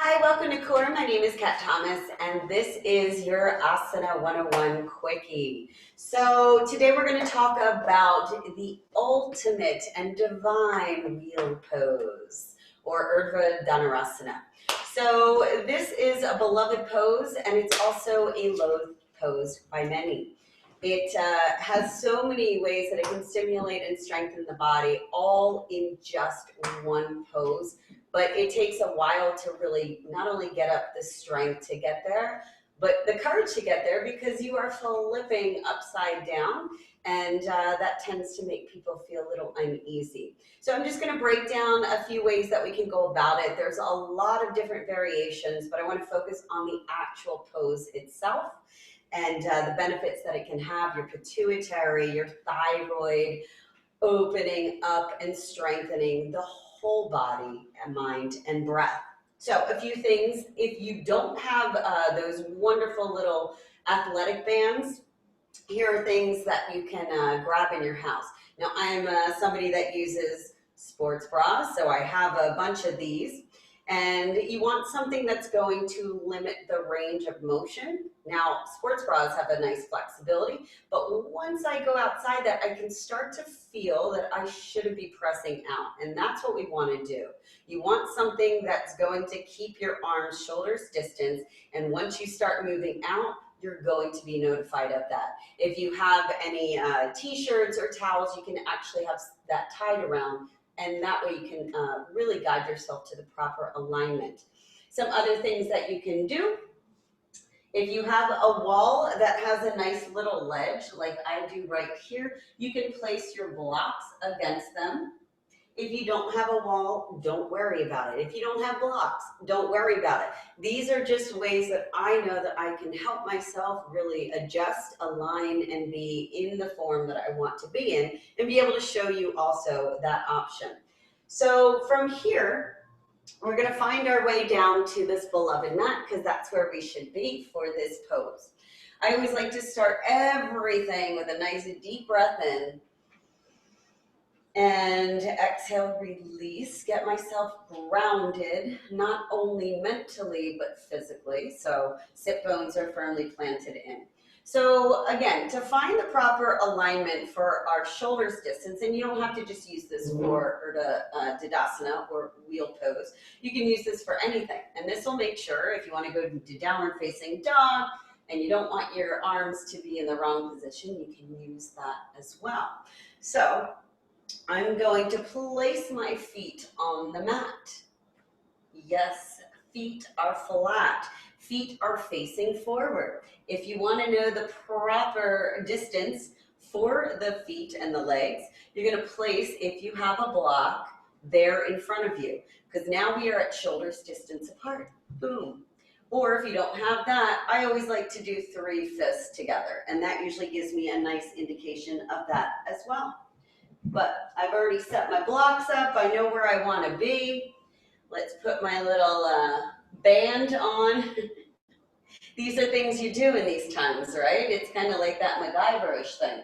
Hi, welcome to Core. My name is Kat Thomas, and this is your Asana 101 Quickie. So today we're going to talk about the ultimate and divine wheel pose, or Urdva Dhanurasana. So this is a beloved pose, and it's also a loathed pose by many. It has so many ways that it can stimulate and strengthen the body, all in just one pose. But it takes a while to really not only get up the strength to get there, but the courage to get there, because you are flipping upside down, and that tends to make people feel a little uneasy. So I'm just going to break down a few ways that we can go about it. There's a lot of different variations, but I want to focus on the actual pose itself and the benefits that it can have, your pituitary, your thyroid, opening up and strengthening the whole body and mind and breath. So a few things: if you don't have those wonderful little athletic bands, here are things that you can grab in your house. Now, I'm somebody that uses sports bras, so I have a bunch of these. And you want something that's going to limit the range of motion. Now, sports bras have a nice flexibility, but once I go outside that, I can start to feel that I shouldn't be pressing out, and that's what we want to do. You want something that's going to keep your arms shoulders distance, and once you start moving out, you're going to be notified of that. If you have any t-shirts or towels, you can actually have that tied around, and that way you can really guide yourself to the proper alignment. Some other things that you can do: if you have a wall that has a nice little ledge, like I do right here, you can place your blocks against them. If you don't have a wall, don't worry about it. If you don't have blocks, don't worry about it. These are just ways that I know that I can help myself really adjust, align, and be in the form that I want to be in, and be able to show you also that option. So from here, we're going to find our way down to this beloved mat, because that's where we should be for this pose. I always like to start everything with a nice deep breath in, and exhale, release, get myself grounded, not only mentally, but physically. So sit bones are firmly planted in. So again, to find the proper alignment for our shoulders distance, and you don't have to just use this for Dhanurasana or wheel pose. You can use this for anything. And this will make sure, if you want to go to downward facing dog and you don't want your arms to be in the wrong position, you can use that as well. So I'm going to place my feet on the mat. Yes, feet are flat. Feet are facing forward. If you want to know the proper distance for the feet and the legs, you're going to place, if you have a block, there in front of you, because now we are at shoulders distance apart. Boom. Or if you don't have that, I always like to do 3 fists together, and that usually gives me a nice indication of that as well. But I've already set my blocks up. I know where I want to be. Let's put my little band on. These are things you do in these times, right? It's kind of like that MacGyver-ish thing.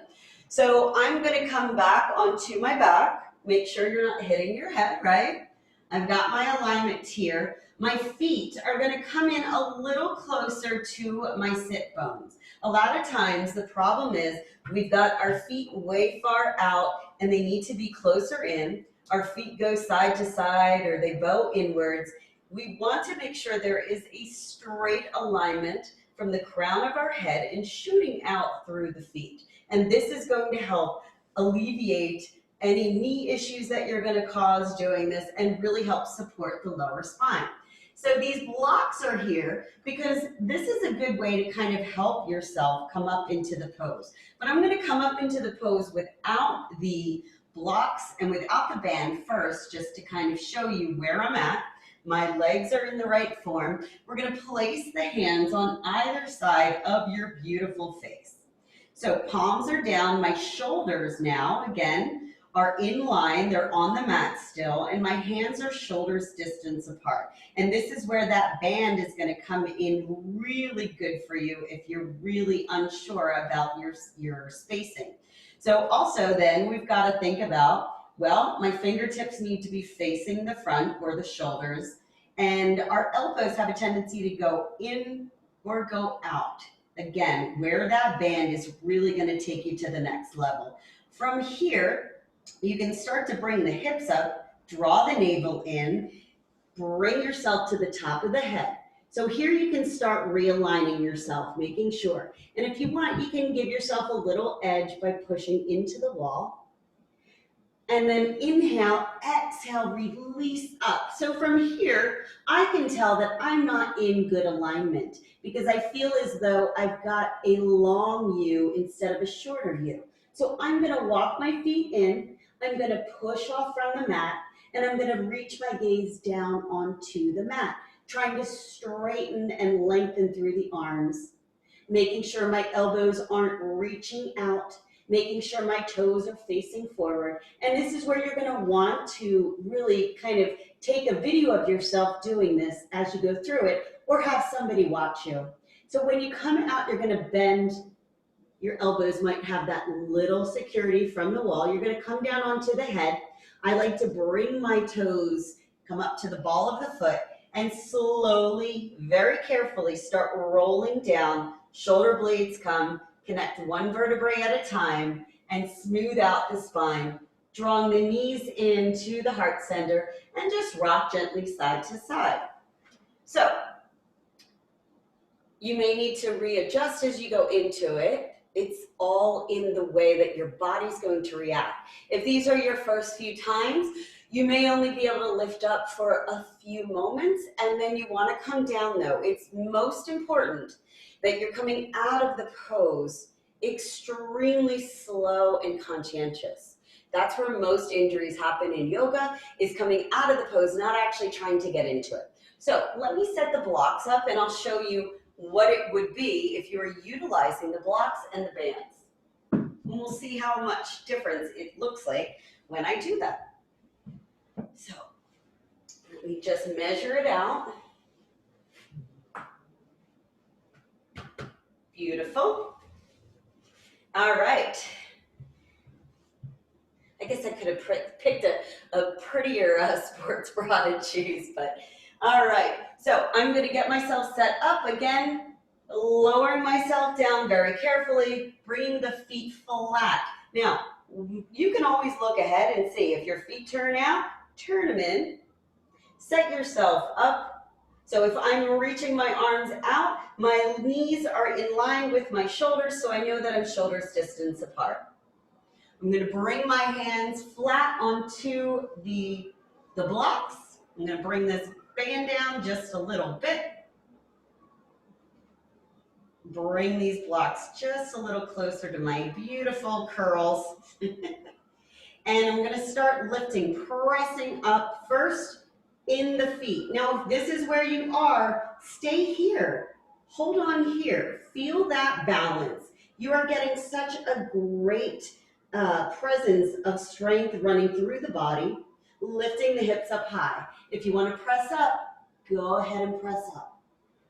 So I'm going to come back onto my back. Make sure you're not hitting your head, right? I've got my alignment here. My feet are going to come in a little closer to my sit bones. A lot of times the problem is we've got our feet way far out and they need to be closer in. Our feet go side to side or they bow inwards. We want to make sure there is a straight alignment from the crown of our head and shooting out through the feet. And this is going to help alleviate any knee issues that you're going to cause doing this and really help support the lower spine. So these blocks are here because this is a good way to kind of help yourself come up into the pose. But I'm going to come up into the pose without the blocks and without the band first, just to kind of show you where I'm at. My legs are in the right form. We're going to place the hands on either side of your beautiful face. So palms are down. My shoulders now, again, are in line. They're on the mat still, and my hands are shoulders distance apart. And this is where that band is going to come in really good for you if you're really unsure about your spacing. So also then we've got to think about, well, my fingertips need to be facing the front or the shoulders, And our elbows have a tendency to go in or go out. Again, where that band is really going to take you to the next level. From here, you can start to bring the hips up, draw the navel in, bring yourself to the top of the head. So here you can start realigning yourself, making sure. And if you want, you can give yourself a little edge by pushing into the wall. And then inhale, exhale, release up. So from here, I can tell that I'm not in good alignment because I feel as though I've got a long U instead of a shorter U. So I'm gonna walk my feet in, I'm gonna push off from the mat, and I'm gonna reach my gaze down onto the mat, trying to straighten and lengthen through the arms, making sure my elbows aren't reaching out, making sure my toes are facing forward. And this is where you're going to want to really kind of take a video of yourself doing this as you go through it, or have somebody watch you. So when you come out, you're going to bend. Your elbows might have that little security from the wall. You're going to come down onto the head. I like to bring my toes, come up to the ball of the foot, and slowly, very carefully start rolling down. Shoulder blades come. Connect one vertebrae at a time and smooth out the spine, drawing the knees into the heart center and just rock gently side to side. So you may need to readjust as you go into it. It's all in the way that your body's going to react. If these are your first few times, you may only be able to lift up for a few moments, and then you want to come down though. It's most important that you're coming out of the pose extremely slow and conscientious. That's where most injuries happen in yoga, is coming out of the pose, not actually trying to get into it. So let me set the blocks up and I'll show you what it would be if you were utilizing the blocks and the bands. And we'll see how much difference it looks like when I do that. So let me just measure it out. Beautiful. All right. I guess I could have picked a prettier sports bra to choose, but all right. So I'm going to get myself set up again, lowering myself down very carefully, bringing the feet flat. Now, you can always look ahead and see if your feet turn out, turn them in. Set yourself up. So if I'm reaching my arms out, my knees are in line with my shoulders, so I know that I'm shoulders distance apart. I'm going to bring my hands flat onto the blocks. I'm going to bring this band down just a little bit. Bring these blocks just a little closer to my beautiful curls. And I'm going to start lifting, pressing up first in the feet. Now, if this is where you are, stay here. Hold on here. Feel that balance. You are getting such a great presence of strength running through the body, lifting the hips up high. If you want to press up, go ahead and press up.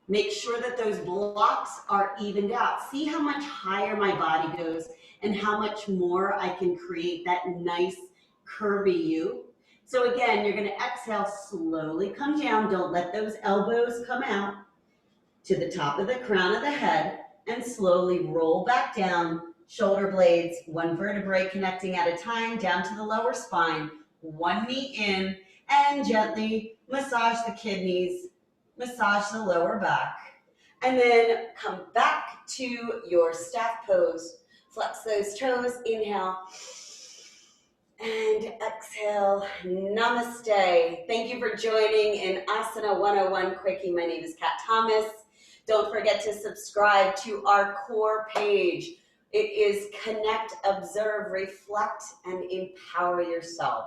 Make sure that those blocks are evened out. See how much higher my body goes and how much more I can create that nice curvy U. So again, you're going to exhale, slowly come down. Don't let those elbows come out to the top of the crown of the head, and slowly roll back down. Shoulder blades, one vertebrae connecting at a time down to the lower spine, one knee in, and gently massage the kidneys, massage the lower back, and then come back to your staff pose. Flex those toes, inhale, and exhale, namaste. Thank you for joining in Asana 101 Quickie. My name is Kat Thomas. Don't forget to subscribe to our core page. It is Connect, Observe, Reflect, and Empower Yourself.